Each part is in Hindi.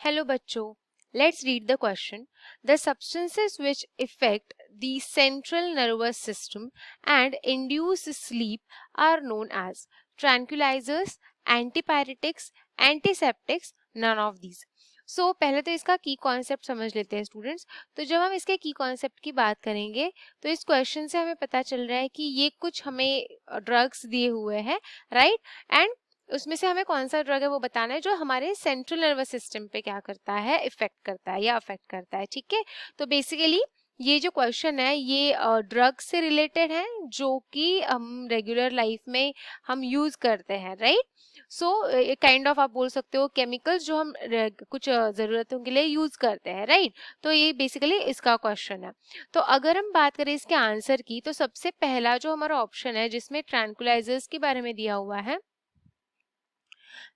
Hello bachcho, let's read the question. The substances which affect the central nervous system and induce sleep are known as tranquilizers, antipyretics, antiseptics, none of these. सो पहले तो इसका की कॉन्सेप्ट समझ लेते हैं स्टूडेंट्स। तो जब हम इसके की कॉन्सेप्ट की बात करेंगे तो इस क्वेश्चन से हमें पता चल रहा है कि ये कुछ हमें ड्रग्स दिए हुए हैं, राइट, एंड उसमें से हमें कौन सा ड्रग है वो बताना है जो हमारे सेंट्रल नर्वस सिस्टम पे क्या करता है, इफेक्ट करता है या अफेक्ट करता है। ठीक है, तो बेसिकली ये जो क्वेश्चन है ये ड्रग से रिलेटेड है जो कि हम रेगुलर लाइफ में हम यूज करते हैं, राइट। सो काइंड ऑफ आप बोल सकते हो केमिकल्स जो हम कुछ जरूरतों के लिए यूज करते हैं, राइट। तो ये बेसिकली इसका क्वेश्चन है। तो अगर हम बात करें इसके आंसर की तो सबसे पहला जो हमारा ऑप्शन है जिसमें ट्रैंकुलाइजर्स के बारे में दिया हुआ है,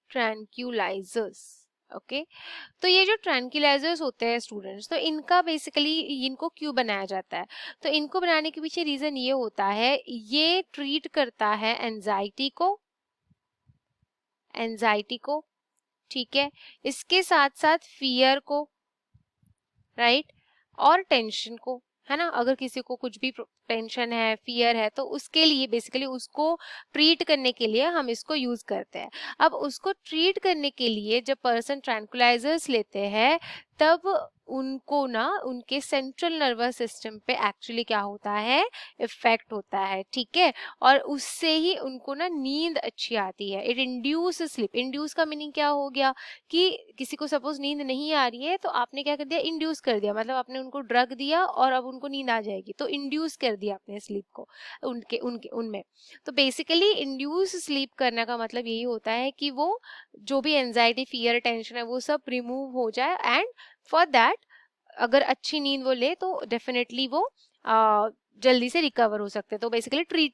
ट्रैंक्यूलाइजर्स। ओके, तो ये जो ट्रैंक्यूलाइजर्स होते हैं स्टूडेंट्स, तो इनका बेसिकली इनको क्यों बनाया जाता है? तो इनको बनाने के पीछे रीजन ये होता है, ये ट्रीट करता है एंजाइटी को, ठीक है, इसके साथ साथ फियर को, राइट, और टेंशन को, है ना। अगर किसी को कुछ भी टेंशन है, फियर है, तो उसके लिए बेसिकली उसको ट्रीट करने के लिए हम इसको यूज करते हैं। अब उसको ट्रीट करने के लिए जब पर्सन ट्रैंकुलाइजर्स लेते हैं तब उनको ना उनके सेंट्रल नर्वस सिस्टम पे एक्चुअली क्या होता है, इफेक्ट होता है, ठीक है, और उससे ही उनको ना नींद अच्छी आती है। It induce sleep. इंड्यूस का मीनिंग क्या हो गया कि किसी को सपोज नींद नहीं आ रही है तो आपने क्या कर दिया, इंड्यूस कर दिया, मतलब आपने उनको ड्रग दिया और अब उनको नींद आ जाएगी, तो इंड्यूस कर दिया आपने स्लीप को उनके उनके उनमें। तो बेसिकली इंड्यूस स्लीप करने का मतलब यही होता है कि वो जो भी एंजाइटी, फियर, टेंशन है वो सब रिमूव हो जाए, एंड फॉर दैट अगर अच्छी नींद वो ले तो डेफिनेटली वो जल्दी से रिकवर हो सकते हैं। तो बेसिकली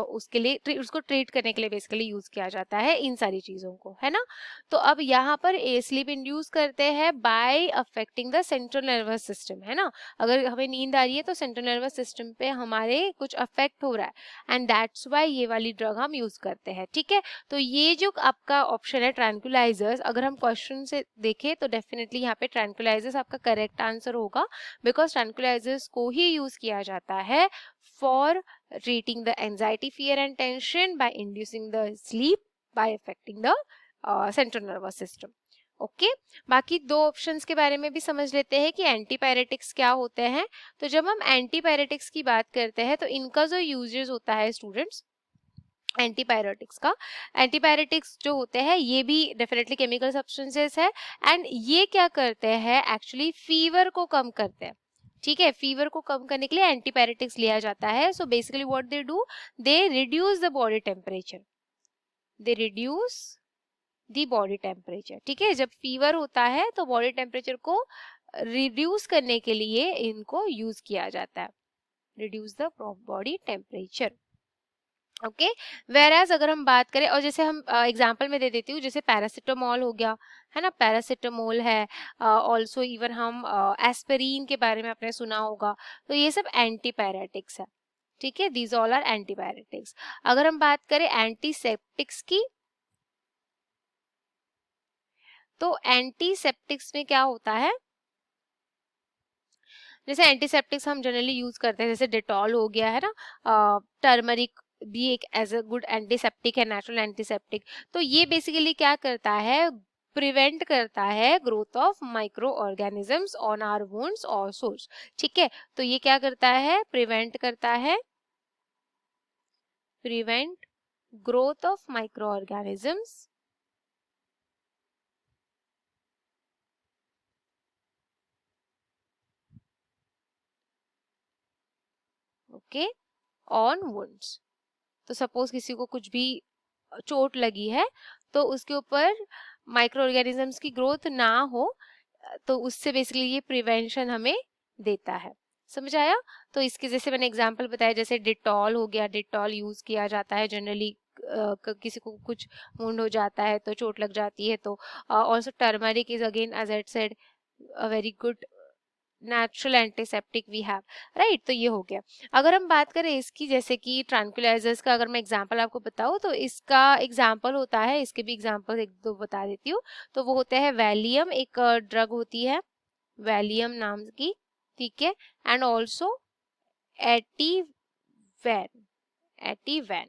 उसके लिए उसको ट्रीट करने के लिए बेसिकली यूज किया जाता है इन सारी चीजों को, है ना। तो अब यहाँ पर स्लीप इंड्यूस करते हैं by affecting the central nervous system, है ना। अगर हमें नींद आ रही है तो सेंट्रल नर्वस सिस्टम पे हमारे कुछ अफेक्ट हो रहा है, एंड दैट्स वाई ये वाली ड्रग हम यूज करते हैं, ठीक है। तो ये जो आपका ऑप्शन है ट्रैंकुलाइजर्स, अगर हम क्वेश्चन से देखें तो डेफिनेटली यहाँ पे ट्रैंकुलाइजर्स आपका करेक्ट आंसर होगा, बिकॉज ट्रैंकुलाइजर्स को ही यूज किया जाता है for treating the anxiety, fear and tension by inducing the sleep by affecting the central nervous system. Okay, बाकी दो ऑप्शंस के बारे में भी समझ लेते हैं कि एंटीपायरेटिक्स क्या होते हैं। तो जब हम एंटीपायरेटिक्स की बात करते हैं तो इनका जो यूजेस होता है स्टूडेंट्स, एंटीपायरेटिक्स जो होते हैं ये भी डेफिनेटली केमिकल सब्सटेंसेस है, एंड ये क्या करते हैं, एक्चुअली फीवर को कम करते हैं, ठीक है। फीवर को कम करने के लिए एंटीपायरेटिक्स लिया जाता है। So basically what they do, they reduce the body temperature, they reduce the body temperature, ठीक है। जब फीवर होता है तो बॉडी टेम्परेचर को रिड्यूस करने के लिए इनको यूज किया जाता है, reduce the body temperature. Okay, whereas अगर हम बात करें, और जैसे हम एग्जांपल में दे देती हूँ, जैसे पैरासिटामोल हो गया, है ना, पैरासिटामोल है, ऑल्सो इवन हम एस्पिरिन के बारे में आपने सुना होगा, तो ये सब एंटीपायरेटिक्स है, ठीक है। These all are antipyretics. अगर हम बात करें एंटीसेप्टिक्स की, तो एंटीसेप्टिक्स में क्या होता है, जैसे एंटीसेप्टिक्स हम जनरली यूज करते हैं, जैसे डेटॉल हो गया, है ना, टर्मरिक भी एक एज अ गुड एंटीसेप्टिक है, नेचुरल एंटीसेप्टिक। तो ये बेसिकली क्या करता है, प्रिवेंट करता है growth of micro organisms on our wounds और सोर्स, ठीक है। तो ये क्या करता है, प्रिवेंट करता है, prevent growth of micro organisms okay on wounds. तो सपोज किसी को कुछ भी चोट लगी है तो उसके ऊपर माइक्रो ऑर्गेनिजम्स की ग्रोथ ना हो, तो उससे बेसिकली ये प्रिवेंशन हमें देता है, समझ आया। तो इसके जैसे मैंने एग्जांपल बताया, जैसे डिटॉल हो गया, डिटॉल यूज किया जाता है जनरली, किसी को कुछ वुंड हो जाता है तो चोट लग जाती है तो। Also turmeric is again as I said a very good natural antiseptic we have, right. तो ये हो गया। अगर हम बात करें इसकी, जैसे कि ट्रैंक्विलाइजर्स का अगर मैं एग्जांपल आपको बताऊं, तो इसका एग्जांपल होता है, इसके भी एग्जांपल एक दो बता देती हूँ। तो वो होता है वैलियम, एक ड्रग होती है वैलियम नाम की, ठीक है, एंड ऑल्सो एटीवैन, एटीवैन,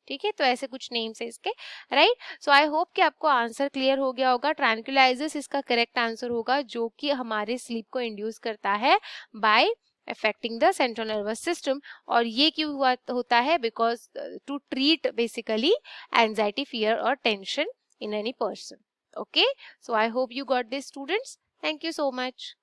ठीक है। तो ऐसे कुछ नेम्स है इसके, राइट। सो आई होप कि आपको आंसर क्लियर हो गया होगा। ट्रैंक्विलाइजर्स इसका करेक्ट आंसर होगा, जो कि हमारे स्लीप को इंड्यूस करता है by affecting the central nervous system. और ये क्यों होता है? Because to treat basically anxiety, fear और tension in any person. Okay, so I hope you got this, students. Thank you so much.